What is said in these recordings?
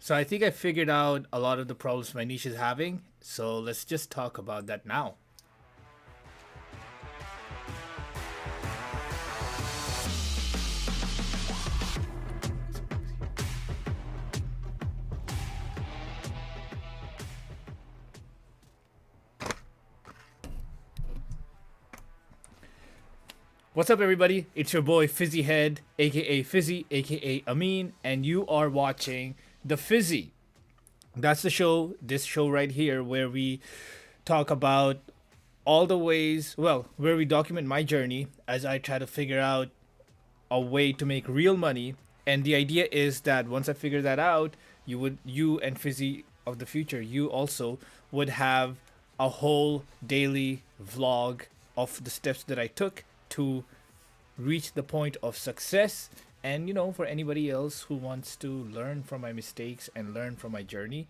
So I think I figured out a lot of the problems my niche is having. So let's just talk about that now. What's up, everybody? It's your boy Fizzyhead, aka Fizzy, aka Amin, and you are watching The Fizzy. That's the show, this show right here, where we talk about all the ways, well, where we document my journey as I try to figure out a way to make real money. And the idea is that once I figure that out, you and Fizzy of the future, you also would have a whole daily vlog of the steps that I took to reach the point of success. And for anybody else who wants to learn from my mistakes and learn from my journey,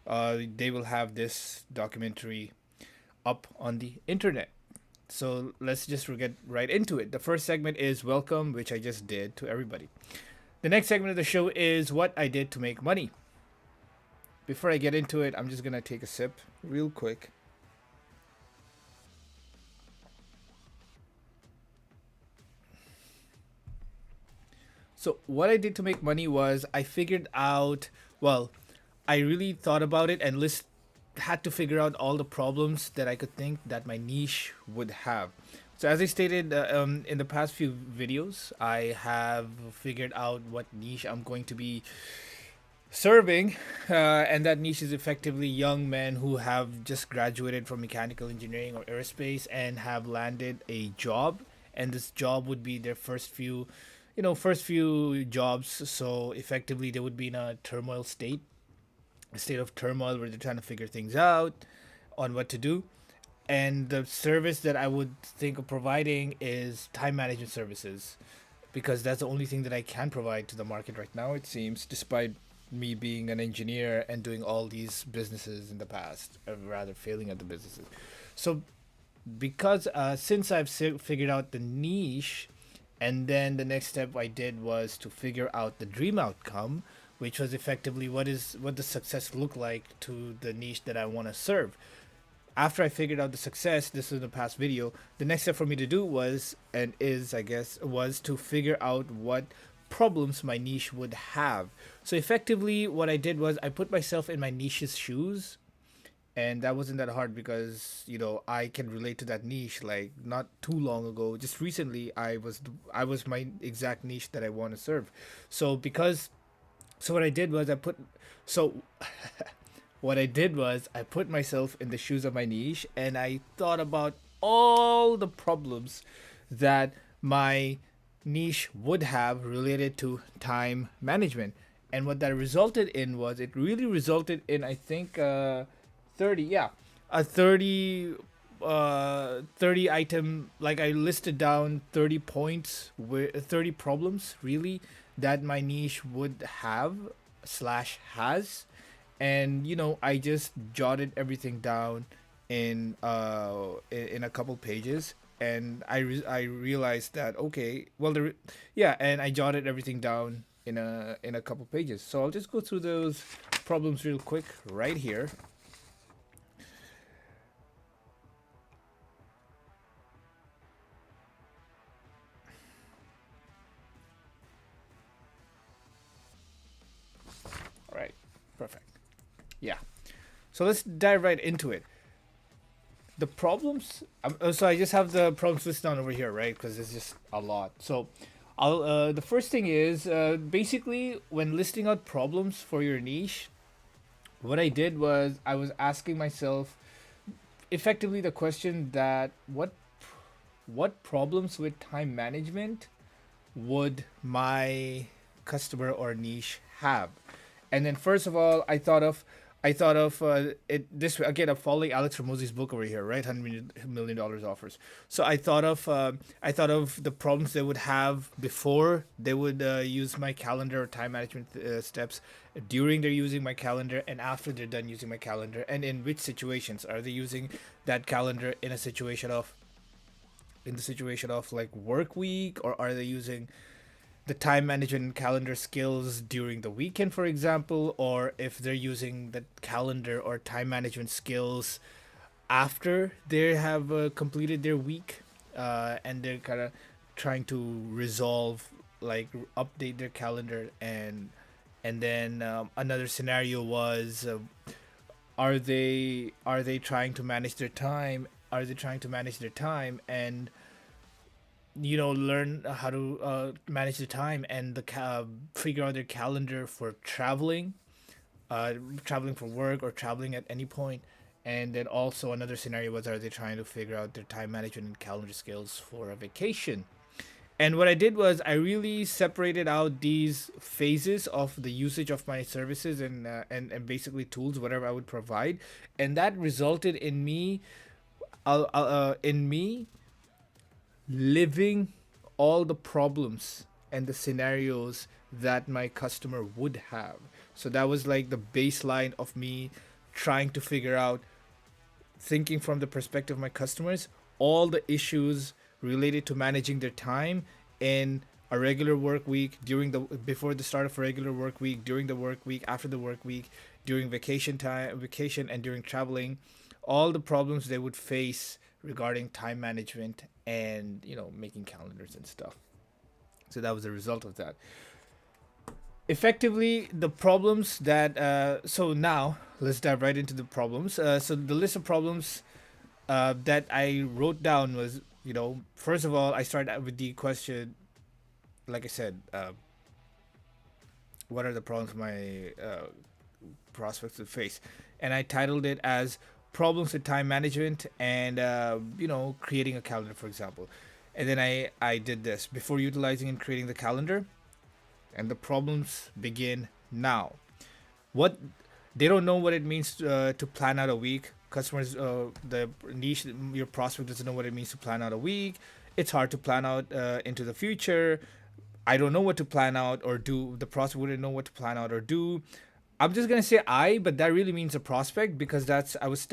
they will have this documentary up on the internet. So let's just get right into it. The first segment is welcome, which I just did to everybody. The next segment of the show is what I did to make money. Before I get into it, I'm just gonna take a sip real quick. So what I did to make money was I figured out, well, I really thought about it and had to figure out all the problems that I could think that my niche would have. So as I stated in the past few videos, I have figured out what niche I'm going to be serving, and that niche is effectively young men who have just graduated from mechanical engineering or aerospace and have landed a job, and this job would be their first few jobs. So effectively, they would be in a state of turmoil where they're trying to figure things out on what to do. And the service that I would think of providing is time management services, because that's the only thing that I can provide to the market right now, it seems, despite me being an engineer and doing all these businesses in the past, or rather failing at the businesses. So, because since I've figured out the niche, and then the next step I did was to figure out the dream outcome, which was effectively what does success look like to the niche that I want to serve. After I figured out the success, this is the past video, the next step for me to do was, and is, I guess, was to figure out what problems my niche would have. So effectively, what I did was I put myself in my niche's shoes, and that wasn't that hard because I can relate to that niche. Like, not too long ago, just recently, I was my exact niche that I want to serve. So because so what I did was I put so what I did was I put myself in the shoes of my niche, and I thought about all the problems that my niche would have related to time management. And what that resulted in was, it really resulted in, I think, 30, yeah, a 30 item, like I listed down 30 points, where 30 problems really that my niche would have slash has. And I just jotted everything down in a couple pages, and I realized that, okay, well, yeah, and I jotted everything down in a couple pages. So I'll just go through those problems real quick right here. All right, perfect. Yeah, so let's dive right into it. The problems, so I just have the problems listed down over here, right? Because it's just a lot. So the first thing is, basically, when listing out problems for your niche, what I did was I was asking myself effectively the question that what problems with time management would my customer or niche have? And then first of all, I thought of it this way. Again, I'm following Alex Ramos's book over here, right? $100 million offers. So I thought of the problems they would have before they would use my calendar or time management steps, during they're using my calendar, and after they're done using my calendar. And in which situations are they using that calendar? In the situation of like work week, or are they using the time management and calendar skills during the weekend, for example, or if they're using the calendar or time management skills after they have completed their week, and they're kind of trying to resolve, like update their calendar. And then another scenario was, are they trying to manage their time, and learn how to manage the time and figure out their calendar for traveling for work or traveling at any point. And then also another scenario was, are they trying to figure out their time management and calendar skills for a vacation? And what I did was I really separated out these phases of the usage of my services and basically tools, whatever I would provide, and that resulted in me living all the problems and the scenarios that my customer would have. So that was like the baseline of me trying to figure out, thinking from the perspective of my customers, all the issues related to managing their time in a regular work week, during the before the start of a regular work week, during the work week, after the work week, during vacation, and during traveling, all the problems they would face regarding time management and making calendars and stuff. So that was the result of that. Effectively, the problems that so now let's dive right into the problems. So the list of problems that I wrote down was, first of all, I started out with the question, like I said, what are the problems my prospects would face? And I titled it as problems with time management and, creating a calendar, for example. And then I did this before utilizing and creating the calendar, and the problems begin now. What They don't know what it means to plan out a week. Customers, the niche, your prospect doesn't know what it means to plan out a week. It's hard to plan out into the future. I don't know what to plan out or do. The prospect wouldn't know what to plan out or do. I'm just gonna say but that really means a prospect, because that's I was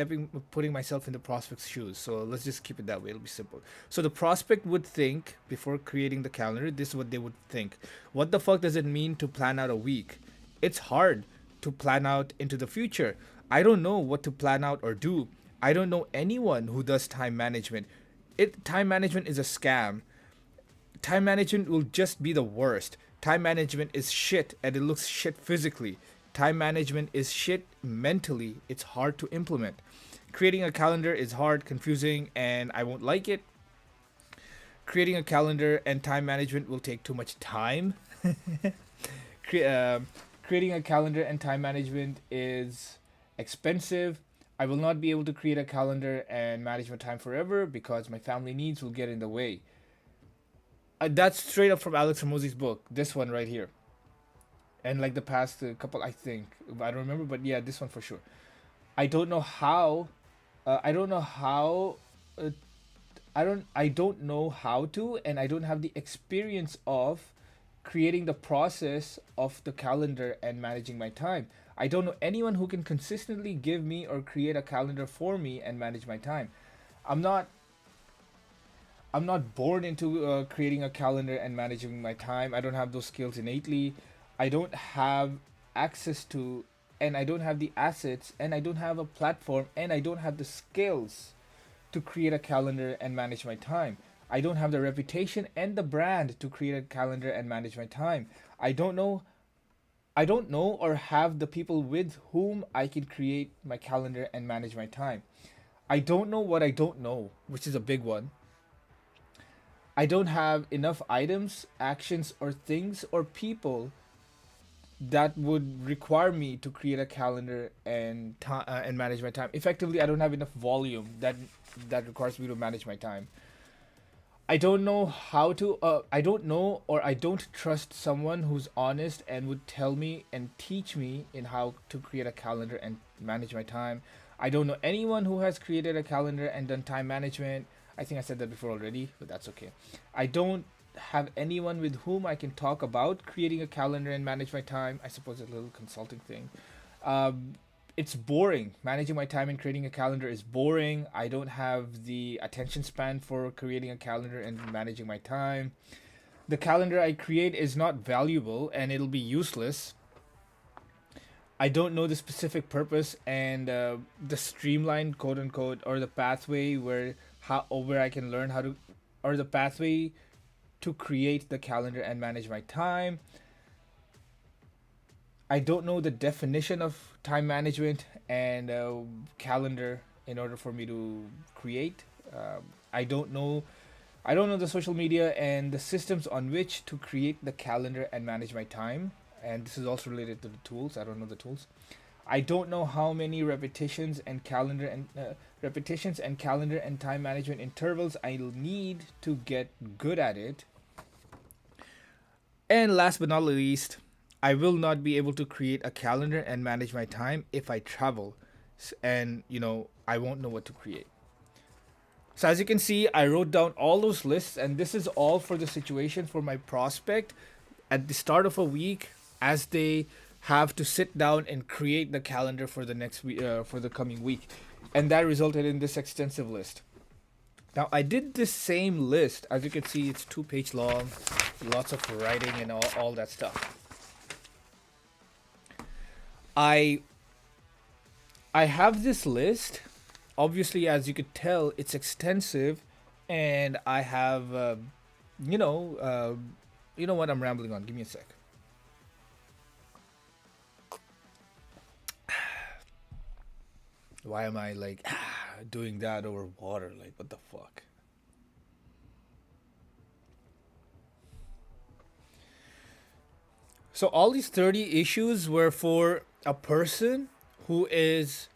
putting myself in the prospect's shoes. So let's just keep it that way. It'll be simple. So the prospect would think before creating the calendar. This is what they would think. What the fuck does it mean to plan out a week? It's hard to plan out into the future. I don't know what to plan out or do. I don't know anyone who does time management. Time management is a scam. Time management will just be the worst. Time management is shit, and it looks shit physically. Time management is shit mentally. It's hard to implement. Creating a calendar is hard, confusing, and I won't like it. Creating a calendar and time management will take too much time. Cre- uh, Creating a calendar and time management is expensive. I will not be able to create a calendar and manage my time forever because my family needs will get in the way. That's straight up from Alex Ramosi's book. This one right here, and like the past couple, I think I don't remember, but yeah, this one for sure. I don't know how. I don't know how. I don't know how to, and I don't have the experience of creating the process of the calendar and managing my time. I don't know anyone who can consistently give me or create a calendar for me and manage my time. I'm not I'm not born into creating a calendar and managing my time. I don't have those skills innately. I don't have access to, and I don't have the assets, and I don't have a platform, and I don't have the skills to create a calendar and manage my time. I don't have the reputation and the brand to create a calendar and manage my time. I don't know I don't know or have the people with whom I can create my calendar and manage my time. I don't know what I don't know, which is a big one. I don't have enough items, actions, or things or people that would require me to create a calendar and manage my time. Effectively, I don't have enough volume that requires me to manage my time. I don't know how to. I don't know, or I don't trust someone who's honest and would tell me and teach me in how to create a calendar and manage my time. I don't know anyone who has created a calendar and done time management. I think I said that before already, but that's okay. I don't have anyone with whom I can talk about creating a calendar and manage my time. I suppose a little consulting thing. Um, it's boring. Managing my time and creating a calendar is boring. I don't have the attention span for creating a calendar and managing my time. the calendar I create is not valuable and it'll be useless. I don't know the specific purpose and the streamlined quote unquote or the pathway where I can learn how to, or the pathway to create the calendar and manage my time. I don't know the definition of time management and calendar in order for me to create. I don't know. I don't know the social media and the systems on which to create the calendar and manage my time. And this is also related to the tools. I don't know the tools. I don't know how many repetitions and calendar and time management intervals I'll need to get good at it. And last but not least, I will not be able to create a calendar and manage my time if I travel. And, I won't know what to create. So, as you can see, I wrote down all those lists, and this is all for the situation for my prospect at the start of a week as they have to sit down and create the calendar for the next week, for the coming week. And that resulted in this extensive list. Now, I did this same list. As you can see, it's 2 page long, lots of writing and all that stuff. I I have this list. Obviously, as you could tell, it's extensive, and I have, you know, you know what? I'm rambling on. Give me a sec. Why am I like doing that over water? Like, what the fuck? So all these 30 issues were for a person who is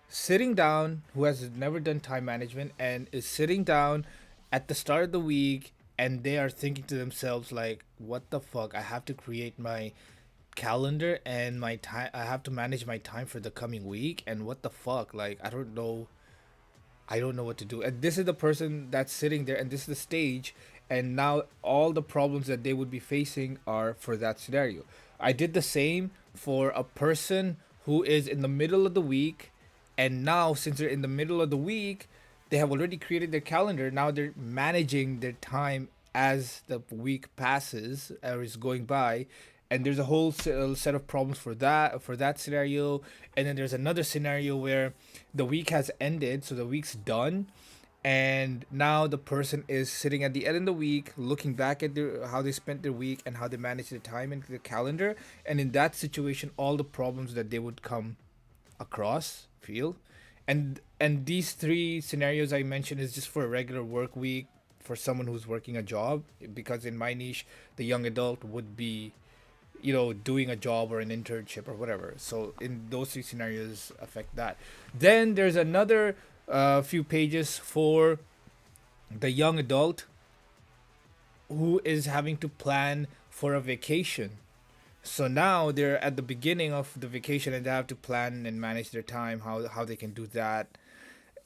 sitting down, who has never done time management and is sitting down at the start of the week, and they are thinking to themselves like, what the fuck? I have to create my calendar and my time. I have to manage my time for the coming week, and what the fuck? Like, I don't know what to do. And this is the person that's sitting there, and this is the stage. And now all the problems that they would be facing are for that scenario. I did the same for a person who is in the middle of the week. And now, since they're in the middle of the week, they have already created their calendar. Now they're managing their time as the week passes or is going by. And there's a whole set of problems for that scenario. And then there's another scenario where the week has ended, so the week's done, and now the person is sitting at the end of the week looking back at how they spent their week and how they managed their time in the calendar. And in that situation, all the problems that they would come across feel, and these three scenarios I mentioned is just for a regular work week for someone who's working a job, because in my niche the young adult would be, doing a job or an internship or whatever. So in those three scenarios affect that. Then there's another few pages for the young adult who is having to plan for a vacation. So now they're at the beginning of the vacation and they have to plan and manage their time, how they can do that.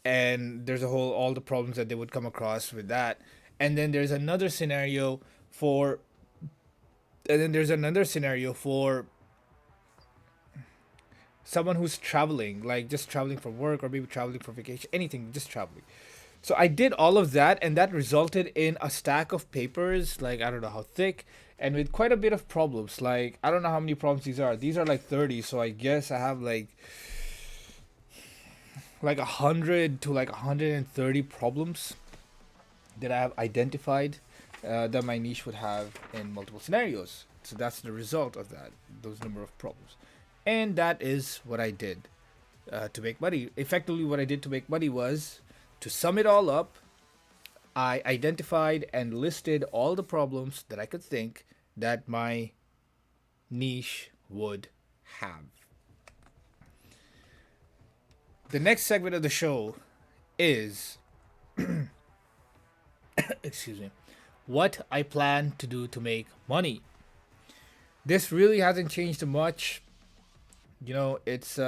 And there's a whole all the problems that they would come across with that. And then there's another scenario for and then there's another scenario for someone who's traveling, like just traveling for work or maybe traveling for vacation, anything, just traveling. So I did all of that, and that resulted in a stack of papers, like I don't know how thick, and with quite a bit of problems. Like I don't know how many problems these are. These are like 30, so I guess I have like 100 to like 130 problems that I have identified that my niche would have in multiple scenarios. So that's the result of that, those number of problems. And that is what I did to make money. Effectively, what I did to make money was to sum it all up. I identified and listed all the problems that I could think that my niche would have. The next segment of the show is, excuse me, what I plan to do to make money. This really hasn't changed much. It's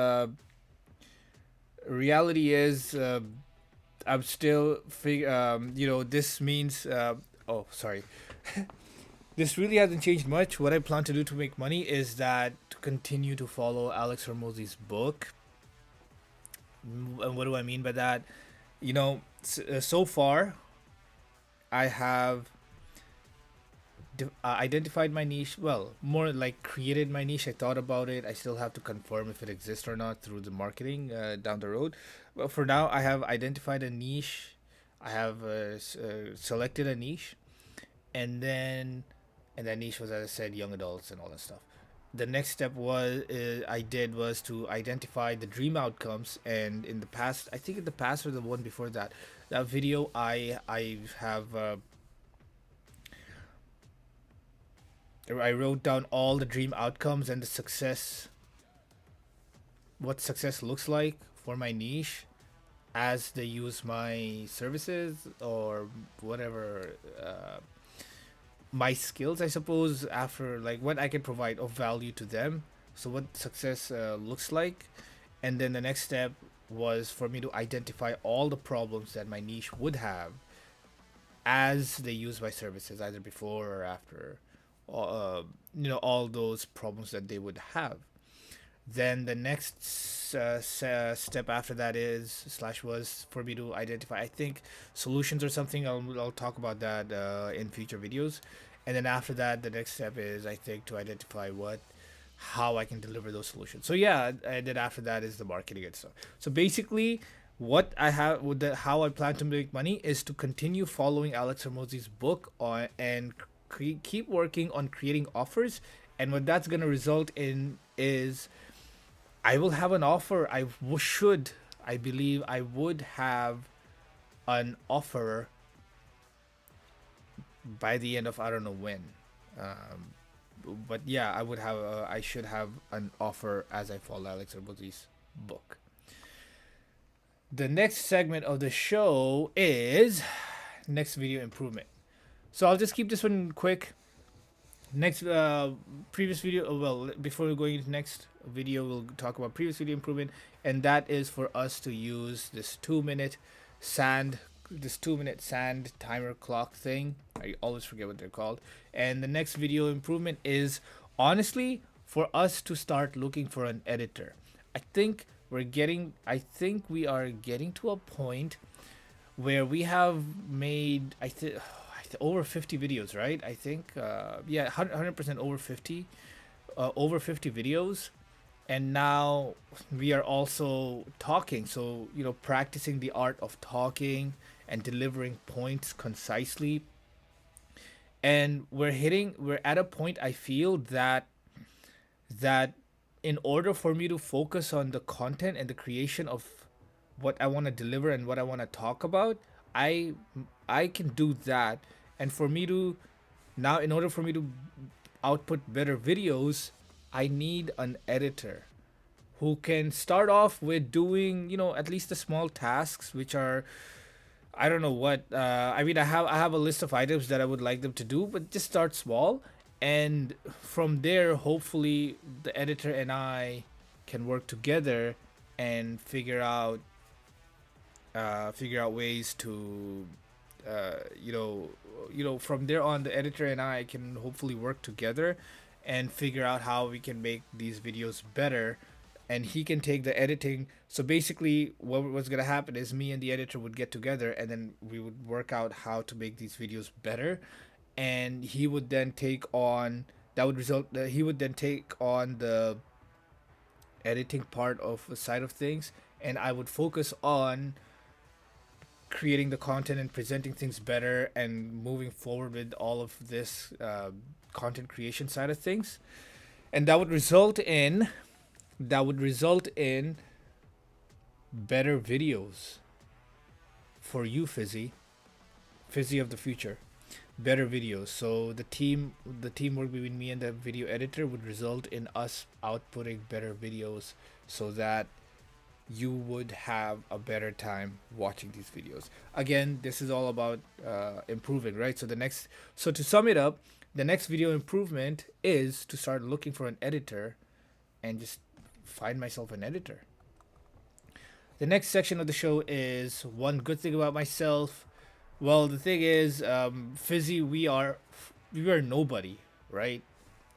reality is I'm still this means oh sorry. This really hasn't changed much. What I plan to do to make money is that to continue to follow Alex Hormozzi's book. And what do I mean by that? So far I have identified my niche. Well, more like created my niche. I thought about it. I still have to confirm if it exists or not through the marketing down the road. But for now, I have identified a niche. I have selected a niche, and then and that niche was, as I said, young adults and all that stuff. The next step was to identify the dream outcomes. And in the past, I think in the past or the one before that, that video, I have I wrote down all the dream outcomes and the success, what success looks like for my niche as they use my services or whatever, my skills, I suppose, after like what I can provide of value to them. So what success looks like. And then the next step was for me to identify all the problems that my niche would have as they use my services, either before or after, all those problems that they would have. Then the next step after that is slash was for me to identify, I think, solutions or something. I'll talk about that in future videos. And then after that, the next step is, I think, to identify how I can deliver those solutions. So yeah, and then after that is the marketing and stuff. So basically, what I have with how I plan to make money is to continue following Alex Hormozi's book on and keep working on creating offers. And what that's gonna result in is I will have an offer. I believe I would have an offer by the end of, I don't know when. But yeah, I should have an offer as I follow Alex Herbozi's book. The next segment of the show is next video improvement. So I'll just keep this one quick. Next previous video, well, before going into next video, we'll talk about previous video improvement, and that is for us to use this 2 minute sand timer clock thing. I always forget what they're called. And the next video improvement is honestly for us to start looking for an editor. I think we are getting to a point where we have made over 50 videos, right? I think yeah, 100% over 50 videos. And now we are also talking, so practicing the art of talking and delivering points concisely. And we're at a point, I feel, that in order for me to focus on the content and the creation of what I want to deliver and what I want to talk about, I can do that. And for me to now, in order for me to output better videos, I need an editor who can start off with doing, at least the small tasks, which are, I don't know what. I mean, I have a list of items that I would like them to do, but just start small, and from there, hopefully, the editor and I can work together and figure out ways to, from there on, the editor and I can hopefully work together and figure out how we can make these videos better, and he can take the editing. So basically what was going to happen is me and the editor would get together, and then we would work out how to make these videos better, and he would then take on the editing part of the side of things, and I would focus on creating the content and presenting things better and moving forward with all of this content creation side of things. And that would result in better videos for you, Fizzy of the future. Better videos. So the teamwork between me and the video editor would result in us outputting better videos, so that you would have a better time watching these videos. Again, this is all about improving, right? So to sum it up, the next video improvement is to start looking for an editor and just find myself an editor. The next section of the show is one good thing about myself. Well, the thing is, Fizzy, we are nobody, right?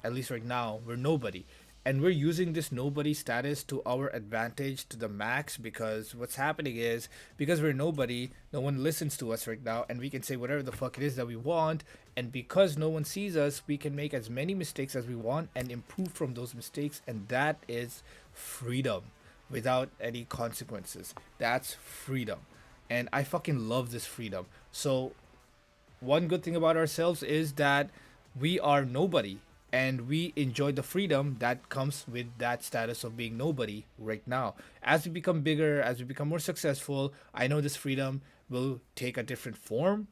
At least right now, we're nobody. And we're using this nobody status to our advantage to the max, because what's happening is, because we're nobody, no one listens to us right now, and we can say whatever the fuck it is that we want, And because no one sees us, we can make as many mistakes as we want and improve from those mistakes. And that is freedom without any consequences. That's freedom. And I fucking love this freedom. So one good thing about ourselves is that we are nobody, and we enjoy the freedom that comes with that status of being nobody right now. As we become bigger, as we become more successful, I know this freedom will take a different form,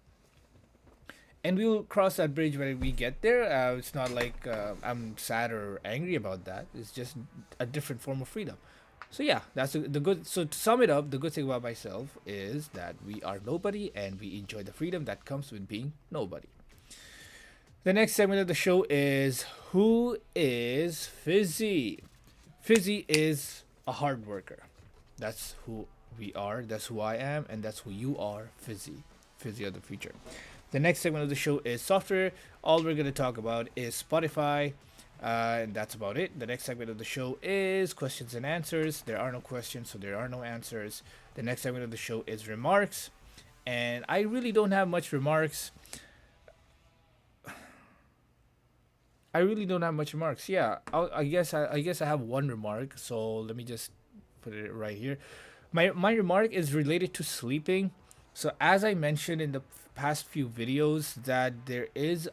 and we will cross that bridge when we get there. It's not like I'm sad or angry about that. It's just a different form of freedom. So yeah, that's the good. So to sum it up, the good thing about myself is that we are nobody, and we enjoy the freedom that comes with being nobody. The next segment of the show is Who is Fizzy? Fizzy is a hard worker. That's who we are, that's who I am, and that's who you are, Fizzy. Fizzy of the future. The next segment of the show is software. All we're going to talk about is Spotify, and that's about it. The next segment of the show is questions and answers. There are no questions, so there are no answers. The next segment of the show is remarks, and I really don't have much remarks. I really don't have much remarks. Yeah, I guess I have one remark. So let me just put it right here. My remark is related to sleeping. So as I mentioned in the past few videos, that there is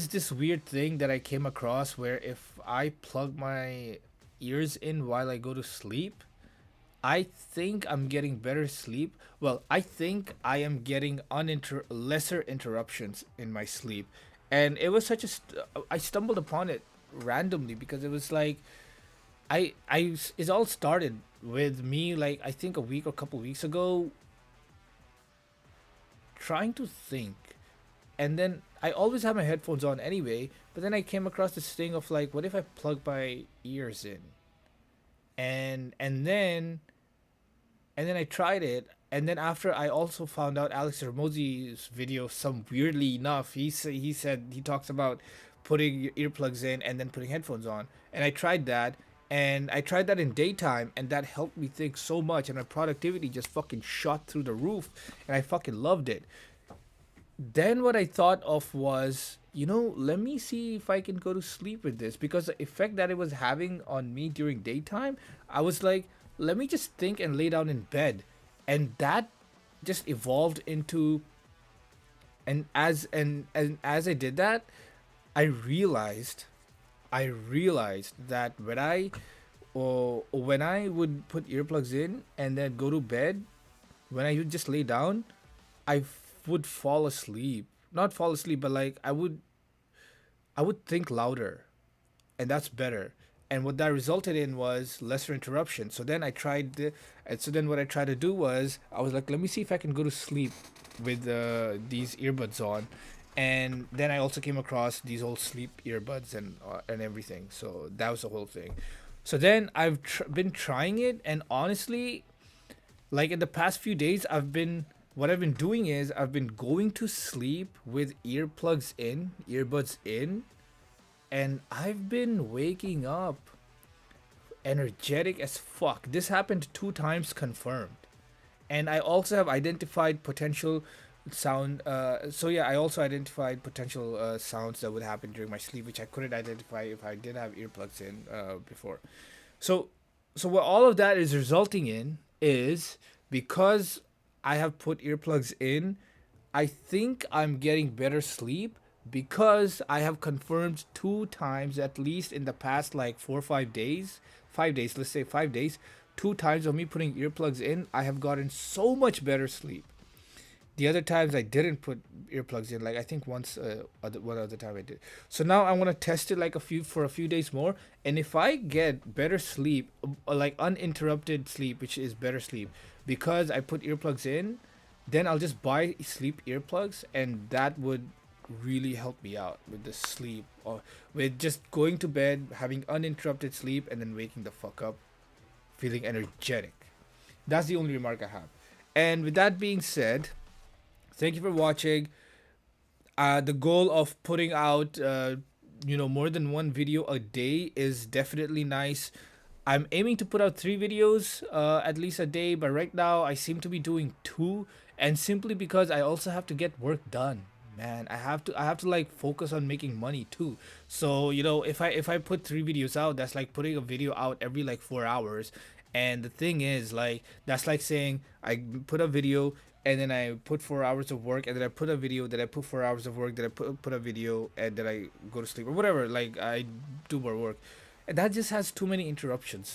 this weird thing that I came across where if I plug my ears in while I go to sleep, I think I'm getting better sleep. Well, I think I am getting lesser interruptions in my sleep, and it was I stumbled upon it randomly because it was like it all started with me, like I think a week or a couple weeks ago, trying to think, and then I always have my headphones on anyway. But then I came across this thing of like, what if I plug my ears in, and then I tried it, and then after I also found out Alex Ramozi's video. Some weirdly enough, he said he talks about putting your earplugs in and then putting headphones on, and I tried that, and I tried that in daytime, and that helped me think so much, and my productivity just fucking shot through the roof, and I fucking loved it. Then what I thought of was, let me see if I can go to sleep with this, because the effect that it was having on me during daytime, I was like, let me just think and lay down in bed. And that just evolved into, and as I did that, I realized that when I would put earplugs in and then go to bed, when I would just lay down, would fall asleep. Not fall asleep, but like I would think louder, and that's better. And what that resulted in was lesser interruption. And so then what I tried to do was, I was like, let me see if I can go to sleep with these earbuds on. And then I also came across these old sleep earbuds and everything. So that was the whole thing. So then I've been trying it, and honestly, like in the past few days, what I've been doing is I've been going to sleep with earbuds in, and I've been waking up energetic as fuck. This happened 2 times confirmed. And I also have identified potential sound. So yeah, I also identified potential sounds that would happen during my sleep, which I couldn't identify if I did have earplugs in before. So, so what all of that is resulting in is, because I have put earplugs in, I think I'm getting better sleep, because I have confirmed 2 times at least in the past like 4 or 5 days. 5 days, let's say 5 days. 2 times of me putting earplugs in, I have gotten so much better sleep. The other times I didn't put earplugs in, like I think once, one other time I did. So now I want to test it like a few days more, and if I get better sleep, like uninterrupted sleep, which is better sleep, because I put earplugs in, then I'll just buy sleep earplugs, and that would really help me out with the sleep, or with just going to bed, having uninterrupted sleep, and then waking the fuck up feeling energetic. That's the only remark I have. And with that being said, thank you for watching. The goal of putting out more than one video a day is definitely nice. I'm aiming to put out 3 videos at least a day, but right now I seem to be doing two, and simply because I also have to get work done. Man, I have to like focus on making money too. So if I put 3 videos out, that's like putting a video out every like 4 hours. And the thing is, like, that's like saying I put a video and then I put 4 hours of work, and then I put a video, then I put 4 hours of work, then I put a video, and then I go to sleep or whatever. Like I do more work, and that just has too many interruptions.